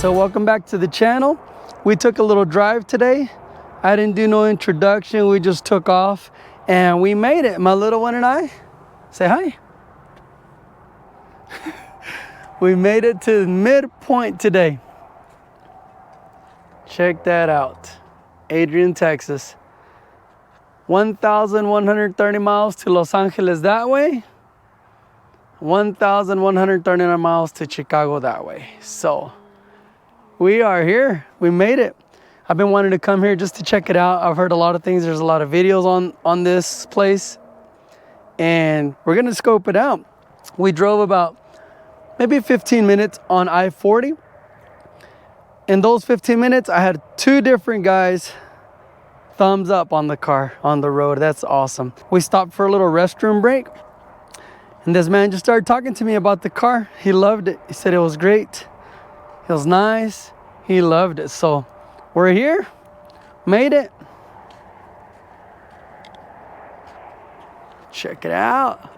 So welcome back to the channel. We took a little drive today. I didn't do no introduction. We just took off and we made it. My little one and I, say hi. We made it to Midpoint today. Check that out. Adrian, Texas. 1,130 miles to Los Angeles that way. 1,139 miles to Chicago that way. So we are here. We made it. I've been wanting to come here just to check it out. I've heard a lot of things. There's a lot of videos on this place. And we're going to scope it out. We drove about maybe 15 minutes on I-40. In those 15 minutes, I had 2 different guys thumbs up on the car, on the road. That's awesome. We stopped for a little restroom break. And this man just started talking to me about the car. He loved it. He said it was great. It was nice. He loved it. So we're here. Made it. Check it out.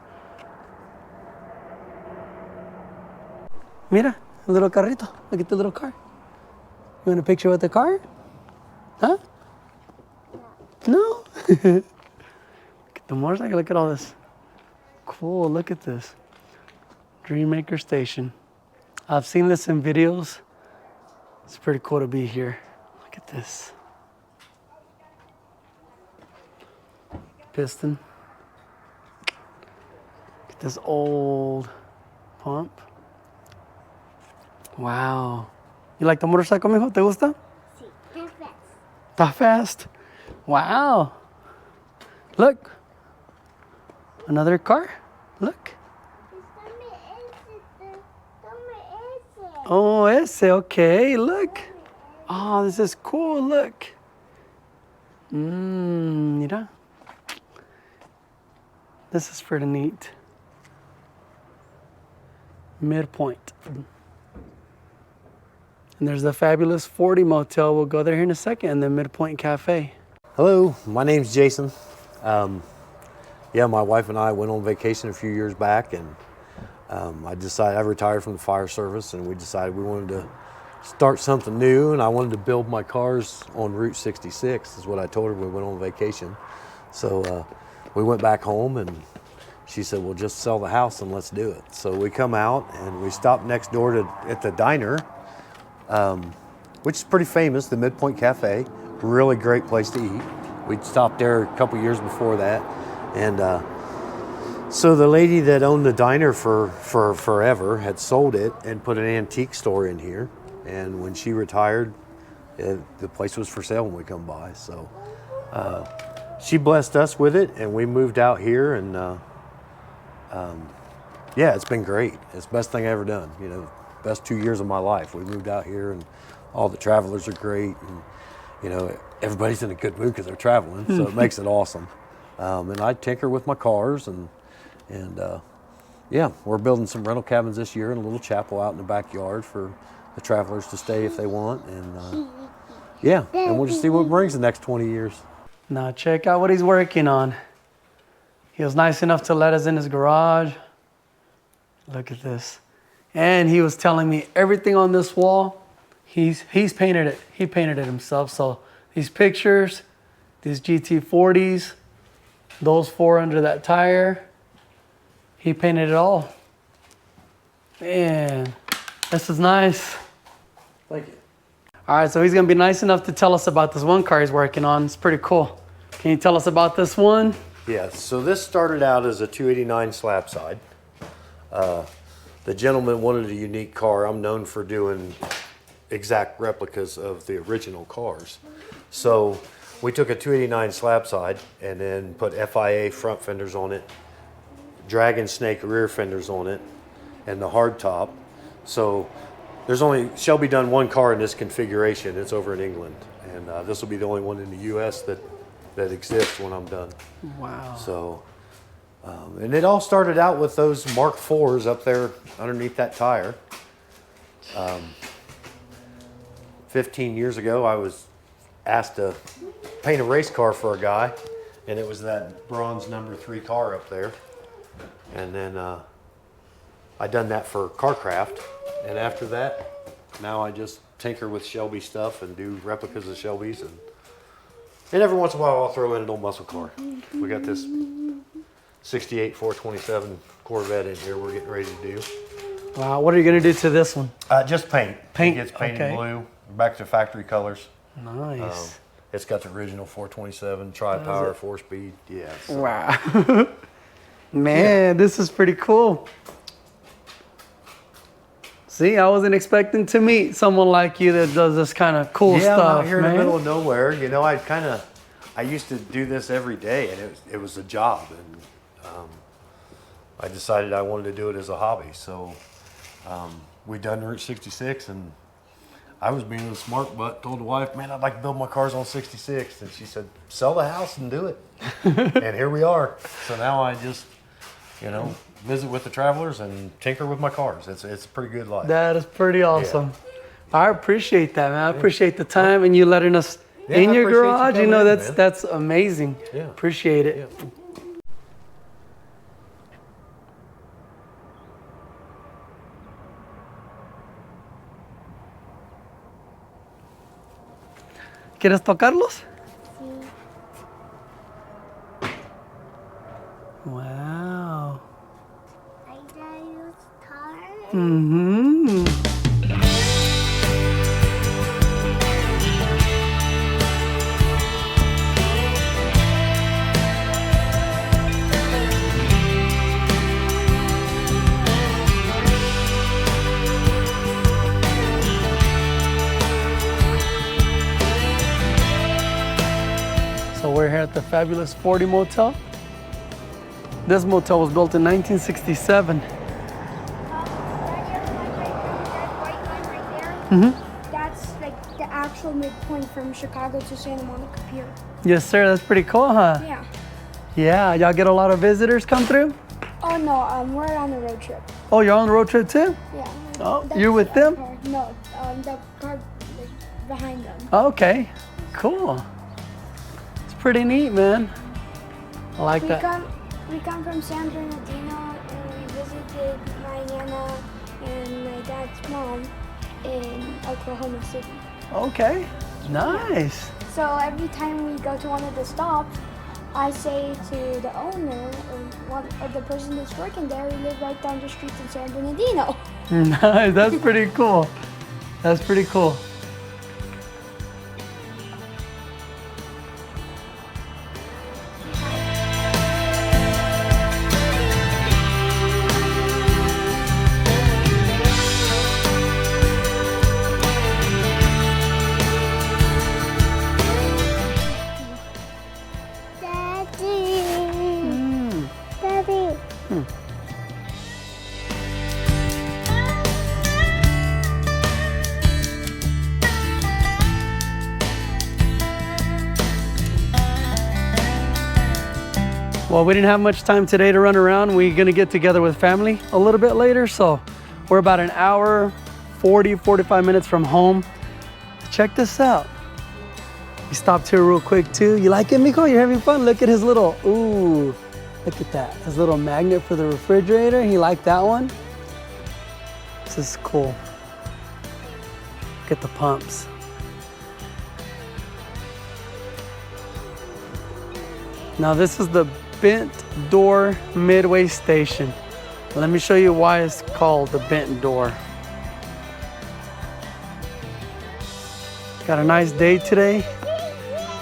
Mira, a little carrito. Look at the little car. You want a picture with the car? Huh? No? Look at the motorcycle. Look at all this. Cool, look at this. Dreammaker Station. I've seen this in videos. It's pretty cool to be here. Look at this. Piston. Look at this old pump. Wow. You like the motorcycle, mijo? ¿Te gusta? Sí, está fast. Está fast. Wow. Look. Another car. Look. Oh, ese. Okay. Look. Oh, this is cool. Look. Mira. This is pretty neat. Midpoint. And there's the fabulous 40 motel. We'll go there here in a second. And then Midpoint Cafe. Hello, my name's Jason. Yeah, my wife and I went on vacation a few years back, and I retired from the fire service, and we decided we wanted to start something new, and I wanted to build my cars on Route 66 is what I told her when we went on vacation. So we went back home, and she said, well, just sell the house and let's do it. So we come out and we stopped next door at the diner, which is pretty famous, the Midpoint Cafe. Really great place to eat. We stopped there a couple years before that. And so the lady that owned the diner for forever had sold it and put an antique store in here. And when she retired, the place was for sale when we come by. So she blessed us with it, and we moved out here. And yeah, it's been great. It's the best thing I ever done. You know, best 2 years of my life. We moved out here, and all the travelers are great. And you know, everybody's in a good mood because they're traveling, so it makes it awesome. And I tinker with my cars, and yeah, we're building some rental cabins this year and a little chapel out in the backyard for the travelers to stay if they want. And yeah, and we'll just see what brings the next 20 years. Now check out what he's working on. He was nice enough to let us in his garage. Look at this. And he was telling me everything on this wall, he's painted it. He painted it himself. So these pictures, these GT40s, those 4 under that tire, he painted it all. Man, this is nice. Thank you. All right, so he's gonna be nice enough to tell us about this one car he's working on. It's pretty cool. Can you tell us about this one? Yeah, so this started out as a 289 slab side. The gentleman wanted a unique car. I'm known for doing exact replicas of the original cars. So we took a 289 slab side and then put FIA front fenders on it, Dragon Snake rear fenders on it, and the hard top. So shall be done one car in this configuration. It's over in England, and this will be the only one in the U.S. that exists when I'm done. Wow. So, and it all started out with those Mark IVs up there underneath that tire. 15 years ago, I was asked to paint a race car for a guy, and it was that bronze number 3 car up there. And then I done that for Carcraft, and after that, now I just tinker with Shelby stuff and do replicas of Shelby's, and every once in a while I'll throw in an old muscle car. We got this 68 427 Corvette in here we're getting ready to do. Wow, what are you gonna do to this one? Just paint. Paint, It gets painted okay. blue, back to factory colors. Nice. It's got the original 427 tri-power, 4-speed. Yeah. So. Wow. Man, this is pretty cool. See, I wasn't expecting to meet someone like you that does this kind of cool Yeah, I'm stuff, out here man. in the middle of nowhere. You know, I used to do this every day, and it was a job, and I decided I wanted to do it as a hobby. So we done Route 66, and I was being a smart butt. Told the wife, "Man, I'd like to build my cars on 66," and she said, "Sell the house and do it." And here we are. So now I just, you know, visit with the travelers and tinker with my cars. It's a pretty good life. That is pretty awesome. I appreciate that, man. I appreciate the time and you letting us Yeah, in I your appreciate you garage. You coming know, in, that's man. that's amazing. Yeah. Appreciate it. Yeah. ¿Quieres tocarlos? Sí. Wow. I got you start. Mm-hmm. So we're here at the Fabulous 40 Motel. This motel was built in 1967. That's like the actual midpoint from Chicago to Santa Monica Pier. Yes, sir. That's pretty cool, huh? Yeah. Yeah. Y'all get a lot of visitors come through? Oh no, we're on a road trip. Oh, you're on the road trip too? Yeah. Oh, That's you're with the them? car. No, the car like, behind them. Okay. Cool. It's pretty neat, man. I like We that. we come from San Bernardino and we visited my nana and my dad's mom in Oklahoma City. Okay. Nice. So every time we go to one of the stops, I say to the owner or the person that's working there, we live right down the street in San Bernardino. Nice. That's pretty cool. That's pretty cool. Daddy. Mm. Daddy. Well, we didn't have much time today to run around. We're gonna get together with family a little bit later. So we're about an hour, 45 minutes from home. Check this out. We stopped here real quick too. You like it, Miko? You're having fun? Look at his little, ooh, look at that. His little magnet for the refrigerator. He liked that one. This is cool. Look at the pumps. Now this is the bent door midway station. Let me show you why it's called the bent door. Got a nice day today.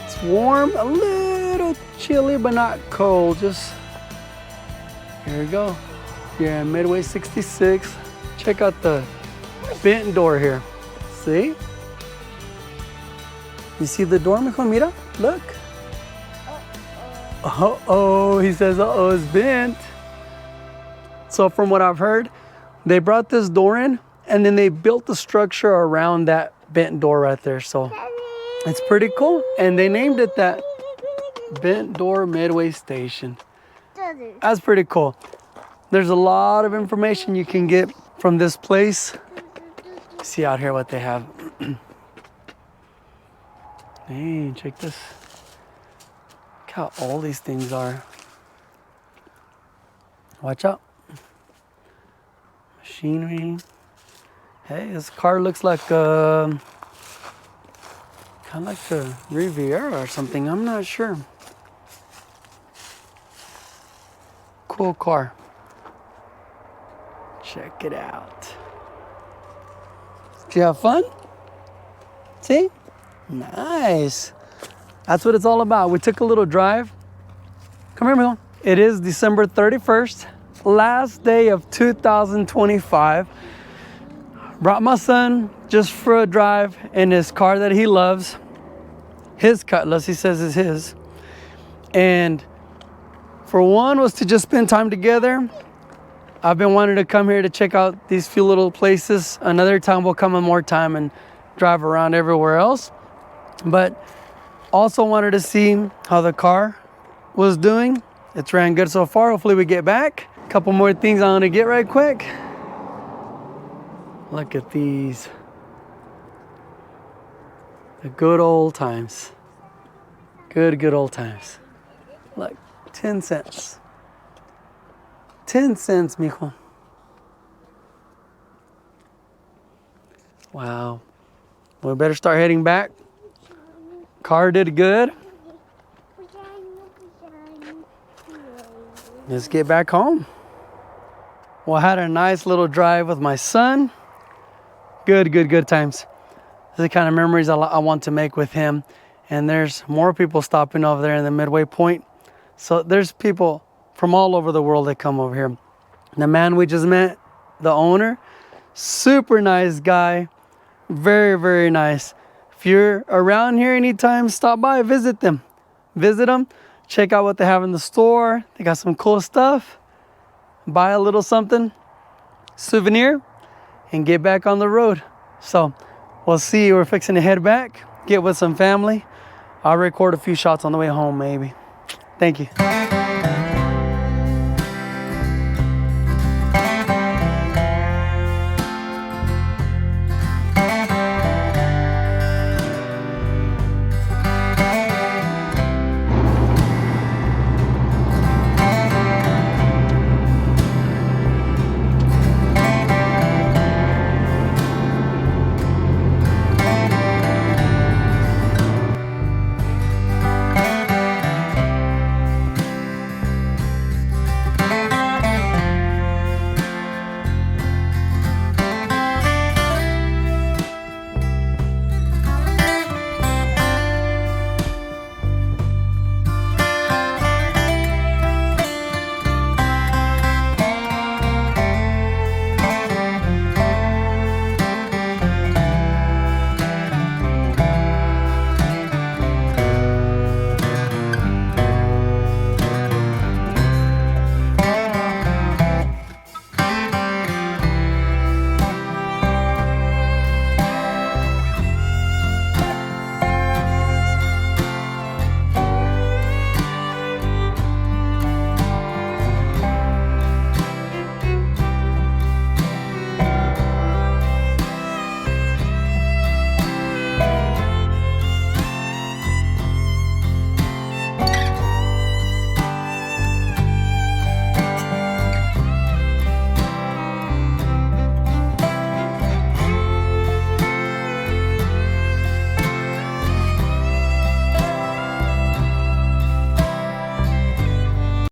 It's warm, a little chilly, but not cold. Just, here we go. You're in Midway 66. Check out the bent door here. See? You see the door, mijo? Mira, look. Uh-oh, he says, uh-oh, it's bent. So from what I've heard, they brought this door in and then they built the structure around that bent door right there. So it's pretty cool. And they named it that Bent Door Midway Station. That's pretty cool. There's a lot of information you can get from this place. See out here what they have. Hey, check this. Look how old these things are. Watch out. Machinery. Hey, this car looks like kind of like a Riviera or something. I'm not sure. Cool car. Check it out. Did you have fun? See? Nice. That's what it's all about. We took a little drive. Come here, Miguel. It is December 31st, last day of 2025. Brought my son just for a drive in his car that he loves. His Cutlass, he says is his. And for one was to just spend time together. I've been wanting to come here to check out these few little places. Another time we'll come in more time and drive around everywhere else. But also wanted to see how the car was doing. It's ran good so far. Hopefully we get back. A couple more things I want to get right quick. Look at these. The good old times. Good old times. Like 10 cents. 10 cents, mijo. Wow. We better start heading back. Car did good. Let's get back home. Well, I had a nice little drive with my son. Good times. These are the kind of memories I want to make with him. And there's more people stopping over there in the Midway Point. So there's people from all over the world that come over here. The man we just met, the owner, super nice guy. Very nice. If you're around here anytime, stop by, visit them. Visit them, check out what they have in the store. They got some cool stuff. Buy a little something, souvenir, and get back on the road. So we'll see. We're fixing to head back, get with some family. I'll record a few shots on the way home, maybe. Thank you.